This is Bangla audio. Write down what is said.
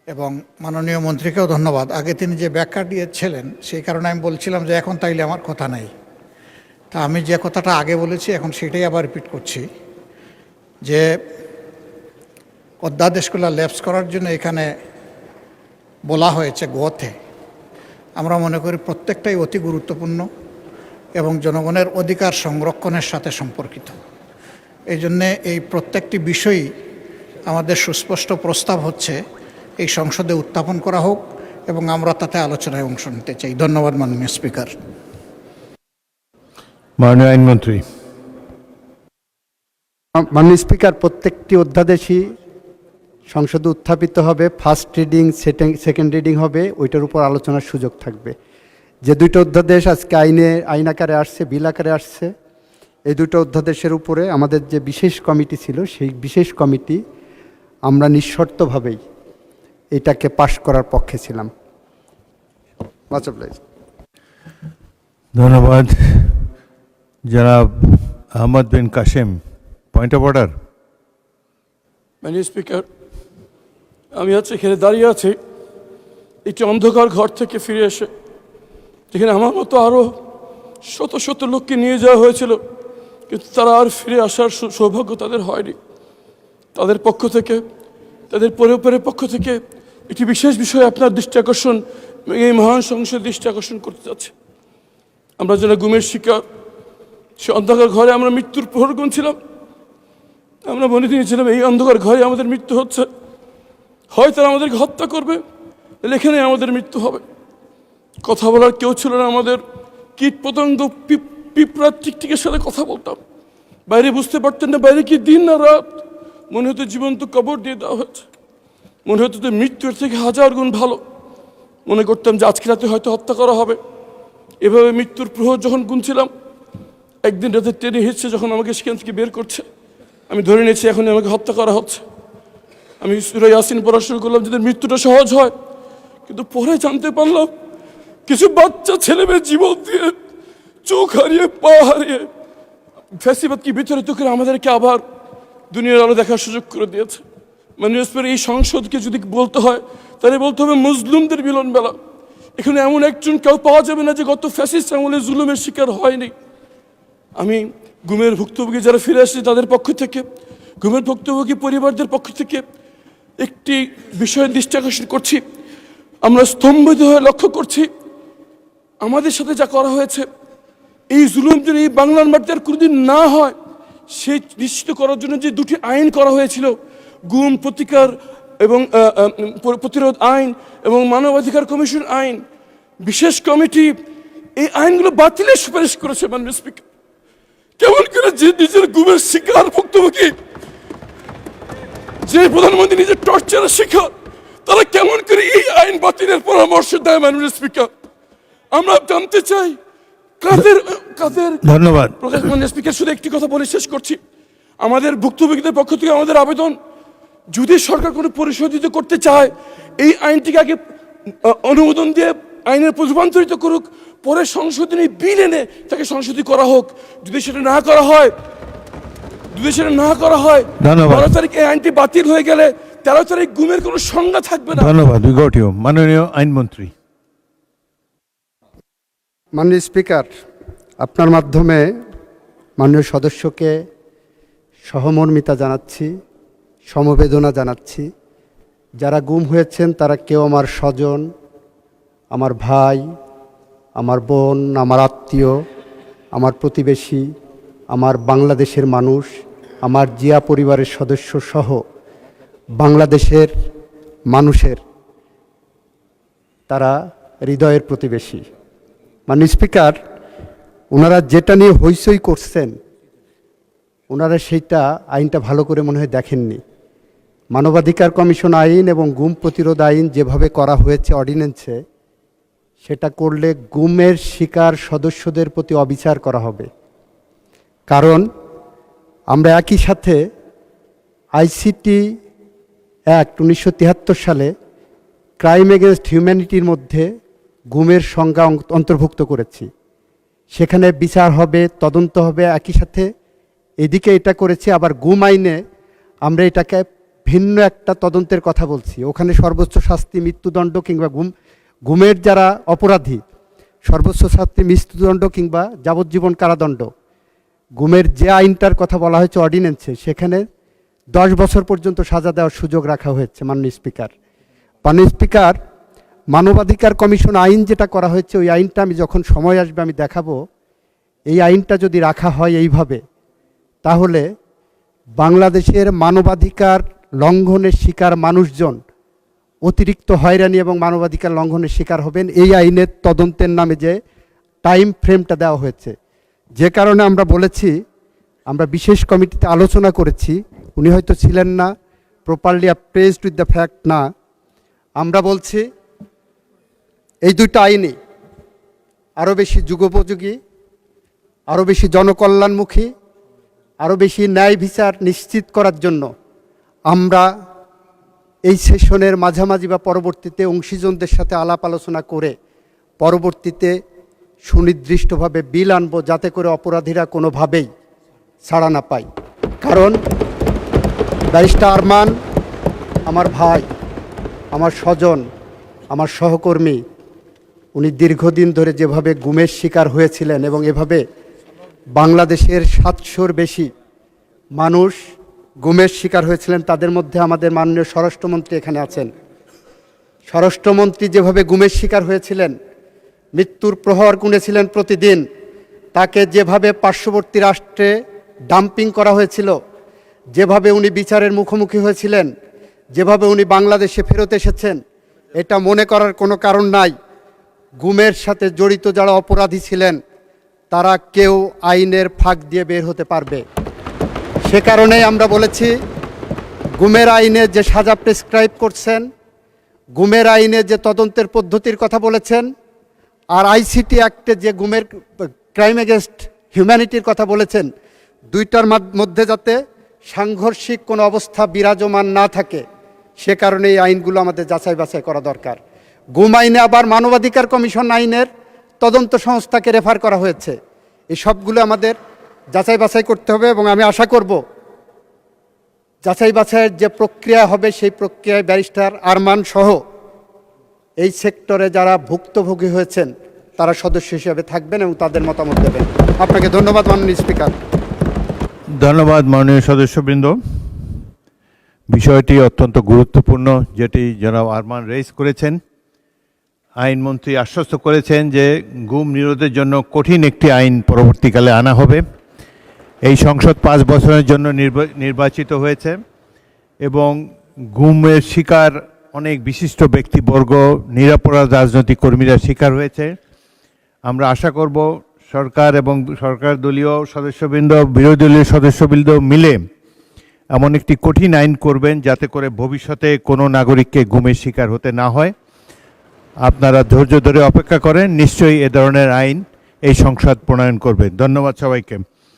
এবং মাননীয় মন্ত্রীকেও ধন্যবাদ। আগে তিনি যে ব্যাখ্যা দিয়েছিলেন সেই কারণে আমি বলছিলাম যে এখন তাইলে আমার কথা নাই। তা আমি যে কথাটা আগে বলেছি এখন সেটাই আবার রিপিট করছি যে অধ্যাদেশগুলো ল্যাপস করার জন্য এখানে বলা হয়েছে গতে। আমরা মনে করি প্রত্যেকটাই অতি গুরুত্বপূর্ণ এবং জনগণের অধিকার সংরক্ষণের সাথে সম্পর্কিত। এই জন্যে এই প্রত্যেকটি বিষয়ই আমাদের সুস্পষ্ট প্রস্তাব হচ্ছে এই সংসদে উত্থাপন করা হোক এবং আমরা তাতে আলোচনায় অংশ নিতে চাই। ধন্যবাদ মাননীয় স্পিকার। মাননীয় আইনমন্ত্রী। মাননীয় স্পিকার, প্রত্যেকটি অধ্যাদেশই সংসদে উত্থাপিত হবে, ফার্স্ট রিডিং সেকেন্ড রিডিং হবে, ওইটার উপর আলোচনার সুযোগ থাকবে। যে দুইটা অধ্যাদেশ আজকে আইন আকারে আসছে, বিল আকারে আসছে, এই দুটো অধ্যাদেশের উপরে আমাদের যে বিশেষ কমিটি ছিল সেই বিশেষ কমিটি আমরা নিঃশর্তভাবেই এটাকে পাশ করার পক্ষে ছিলাম। ধন্যবাদ। জনাব আহমদ বিন কাশেম, পয়েন্ট অফ অর্ডার। মাননীয় স্পিকার, আমি এখানে দাঁড়িয়ে আছি একটি অন্ধকার ঘর থেকে ফিরে এসে, যেখানে আমার মতো আরও শত শত লোককে নিয়ে যাওয়া হয়েছিল, কিন্তু তারা আর ফিরে আসার সৌভাগ্য তাদের হয়নি। তাদের পক্ষ থেকে, তাদের পরিবারের পক্ষ থেকে একটি বিশেষ বিষয়ে আপনার দৃষ্টি আকর্ষণ, এই মহান সংসদের দৃষ্টি আকর্ষণ করতে যাচ্ছে। আমরা যারা গুমের শিকার, সে অন্ধকার ঘরে আমরা মৃত্যুর প্রহর গুনছিলাম। আমরা মনে নিয়েছিলাম এই অন্ধকার ঘরে আমাদের মৃত্যু হচ্ছে, হয় তারা আমাদেরকে হত্যা করবে, এখানে আমাদের মৃত্যু হবে। কথা বলার কেউ ছিল না আমাদের। কীট পতঙ্গ, পিঁপড়া, টিকটিকের সাথে কথা বলতাম। বাইরে বুঝতে পারতেন না বাইরে কি দিন না রাত। মনে হতো জীবন্ত কবর দিয়ে দেওয়া হয়েছে। মনে হতো যে মৃত্যুর থেকে হাজার গুণ ভালো। মনে করতাম যে আজকে রাতে হয়তো হত্যা করা হবে। এভাবে মৃত্যুর প্রহর যখন গুনছিলাম, একদিন রাতে ট্রেনে হিসছে যখন আমাকে সেখান থেকে বের করছে, আমি ধরে নিয়েছি এখন আমাকে হত্যা করা হচ্ছে। আমি সূরা ইয়াসিন পড়া শুরু করলাম যাদের মৃত্যুটা সহজ হয়, কিন্তু পরে জানতে পারলাম কিছু বাচ্চা ছেলে মেয়ে জীবন দিয়ে, চোখ হারিয়ে, পা হারিয়ে, ফ্যাসিবাদকে বিতাড়িত করে আমাদেরকে আবার দুনিয়ার আলো দেখার সুযোগ করে দিয়েছে। মাননীয় স্পিকার, এই সংসদকে যদি বলতে হয় তাহলে বলতে হবে মজলুমদের মিলন মেলা। এখানে এমন একজন কেউ পাওয়া যাবে না যে গত ফ্যাসিস্ট আমলে জুলুমের শিকার হয়নি। আমি গুমের ভুক্তভোগী যারা ফিরে আসছে তাদের পক্ষ থেকে, গুমের ভুক্তভোগী পরিবারদের পক্ষ থেকে একটি বিষয়ের দৃষ্টি আকর্ষণ করছি। আমরা স্তম্ভিত হয়ে লক্ষ্য করছি আমাদের সাথে যা করা হয়েছে, এই জুলুম যেন এই বাংলার মাটিতে আর কোনোদিন না হয় সেই নিশ্চিত করার জন্য যে দুটি আইন করা হয়েছিল, গুম প্রতিকার এবং প্রতিরোধ আইন এবং মানবাধিকার কমিশন আইন, বিশেষ কমিটি এই আইনগুলো বাতিলের সুপারিশ করেছে। মাননীয় স্পিকার, কেমন করে যে নিজের গুমের শিকার ভুক্তভোগী, যে প্রধানমন্ত্রী নিজের টর্চারের শিকার, তারা কেমন করে এই আইন বাতিলের পরামর্শ দেয়? মাননীয় স্পিকার, আমরা জানতে চাই কাদের কাদের। ধন্যবাদ। মাননীয় স্পিকার, শুধু একটি কথা বলে শেষ করছি। আমাদের ভুক্তভোগীদের পক্ষ থেকে আমাদের আবেদন, যদি সরকার কোনো পরিশোধিত করতে চায় এই আইনটিকে আগে অনুমোদন দিয়ে আইনের রূপান্তরিত করুক, পরে সংশোধনী বিল এনে তাকে সংশোধনী করা হোক। যদি সেটা না করা হয়, 12 তারিখ এই আইনটি বাতিল হয়ে গেলে 13 তারিখ গুমের কোনো সংজ্ঞা থাকবে না। ধন্যবাদ। We got you. মাননীয় আইনমন্ত্রী। মাননীয় স্পিকার, আপনার মাধ্যমে মাননীয় সদস্যকে সহমর্মিতা জানাচ্ছি, সমবেদনা জানাচ্ছি। যারা গুম হয়েছেন তারা কেউ আমার স্বজন, আমার ভাই, আমার বোন, আমার আত্মীয়, আমার প্রতিবেশী, আমার বাংলাদেশের মানুষ, আমার জিয়া পরিবারের সদস্য সহ বাংলাদেশের মানুষের তারা হৃদয়ের প্রতিবেশী। মাননীয় স্পিকার, ওনারা যেটা নিয়ে হইচই করছেন, ওনারা সেইটা আইনটা ভালো করে মনে হয় দেখেননি। মানবাধিকার কমিশন আইন এবং গুম প্রতিরোধ আইন যেভাবে করা হয়েছে অর্ডিন্যান্সে, সেটা করলে গুমের শিকার সদস্যদের প্রতি অবিচার করা হবে। কারণ আমরা একই সাথে আইসিটি অ্যাক্ট 1973 সালে ক্রাইম এগেনস্ট হিউম্যানিটির মধ্যে গুমের সংজ্ঞা অন্তর্ভুক্ত করেছি। সেখানে বিচার হবে, তদন্ত হবে। একই সাথে এদিকে এটা করেছি, আবার গুম আইনে আমরা এটাকে ভিন্ন একটা তদন্তের কথা বলছি। ওখানে সর্বোচ্চ শাস্তি মৃত্যুদণ্ড কিংবা গুমের যারা অপরাধী সর্বোচ্চ শাস্তি মৃত্যুদণ্ড কিংবা যাবজ্জীবন কারাদণ্ড। গুমের যে আইনটার কথা বলা হয়েছে অর্ডিন্যান্সে, সেখানে 10 বছর পর্যন্ত সাজা দেওয়ার সুযোগ রাখা হয়েছে। মাননীয় স্পিকার, মানবাধিকার কমিশন আইন যেটা করা হয়েছে, ওই আইনটা আমি যখন সময় আসবে আমি দেখাবো। এই আইনটা যদি রাখা হয় এইভাবে, তাহলে বাংলাদেশের মানবাধিকার লঙ্ঘনের শিকার মানুষজন অতিরিক্ত হয়রানি এবং মানবাধিকার লঙ্ঘনের শিকার হবেন। এই আইনের তদন্তের নামে যে টাইম ফ্রেমটা দেওয়া হয়েছে, যে কারণে আমরা বলেছি, আমরা বিশেষ কমিটিতে আলোচনা করেছি, উনি হয়তো ছিলেন না, প্রপারলি অ্যাপ্রেজড উইথ দ্য ফ্যাক্ট না। আমরা বলছি এই দুটো আইনই আরও বেশি যুগোপযোগী, আরও বেশি জনকল্যাণমুখী, আরও বেশি ন্যায় বিচার নিশ্চিত করার জন্য আমরা এই সেশনের মাঝামাঝি বা পরবর্তীতে অংশীজনদের সাথে আলাপ আলোচনা করে পরবর্তীতে সুনির্দিষ্টভাবে বিল আনব, যাতে করে অপরাধীরা কোনোভাবেই ছাড়া না পায়। কারণ ব্যারিস্টার আরমান আমার ভাই, আমার স্বজন, আমার সহকর্মী। উনি দীর্ঘদিন ধরে যেভাবে গুমের শিকার হয়েছিলেন এবং এভাবে বাংলাদেশের 700-র বেশি মানুষ গুমের শিকার হয়েছিলেন, তাদের মধ্যে আমাদের মাননীয় স্বরাষ্ট্রমন্ত্রী এখানে আছেন। স্বরাষ্ট্রমন্ত্রী যেভাবে গুমের শিকার হয়েছিলেন, মৃত্যুর প্রহর গুনেছিলেন প্রতিদিন, তাকে যেভাবে পার্শ্ববর্তী রাষ্ট্রে ডাম্পিং করা হয়েছিল, যেভাবে উনি বিচারের মুখোমুখি হয়েছিলেন, যেভাবে উনি বাংলাদেশে ফেরত এসেছেন, এটা মনে করার কোনো কারণ নাই। গুমের সাথে জড়িত যারা অপরাধী ছিলেন, তারা কেউ আইনের ফাঁক দিয়ে বের হতে পারবে। সে কারণেই আমরা বলেছি, গুমের আইনে যে সাজা প্রেসক্রাইব করছেন, গুমের আইনে যে তদন্তের পদ্ধতির কথা বলেছেন, আর আইসিটি অ্যাক্টে যে গুমের ক্রাইম এগেনস্ট হিউম্যানিটির কথা বলেছেন, দুইটার মধ্যে যাতে সাংঘর্ষিক কোনো অবস্থা বিরাজমান না থাকে, সে কারণে এই আইনগুলো আমাদের যাচাই বাছাই করা দরকার। গুম আইনে আবার মানবাধিকার কমিশন আইনের তদন্ত সংস্থাকে রেফার করা হয়েছে। এই সবগুলো আমাদের যাচাই বাছাই করতে হবে এবং আমি আশা করব যাচাই বাছাইয়ের যে প্রক্রিয়া হবে, সেই প্রক্রিয়ায় ব্যারিস্টার আরমান সহ এই সেক্টরে যারা ভুক্তভোগী হয়েছেন তারা সদস্য হিসেবে থাকবেন এবং তাদের মতামত দেবেন। আপনাকে ধন্যবাদ মাননীয় স্পিকার। ধন্যবাদ মাননীয় সদস্যবৃন্দ। বিষয়টি অত্যন্ত গুরুত্বপূর্ণ, যেটি জনাব আরমান রেইজ করেছেন। আইনমন্ত্রী আশ্বস্ত করেছেন যে গুম নিরোধের জন্য কঠিন একটি আইন পরবর্তীকালে আনা হবে। এই সংসদ 5 বছরের জন্য নির্বাচিত হয়েছে এবং গুমের শিকার অনেক বিশিষ্ট ব্যক্তিবর্গ, নিরপরাধ রাজনৈতিক কর্মীরা শিকার হয়েছে। আমরা আশা করব সরকার এবং সরকার দলীয় সদস্যবৃন্দ, বিরোধী দলীয় সদস্যবৃন্দ মিলে এমন একটি কঠিন আইন করবেন, যাতে করে ভবিষ্যতে কোনো নাগরিককে গুমের শিকার হতে না হয়। আপনারা ধৈর্য ধরে অপেক্ষা করেন, নিশ্চয়ই এ ধরনের আইন এই সংসদ প্রণয়ন করবে। ধন্যবাদ সবাইকে।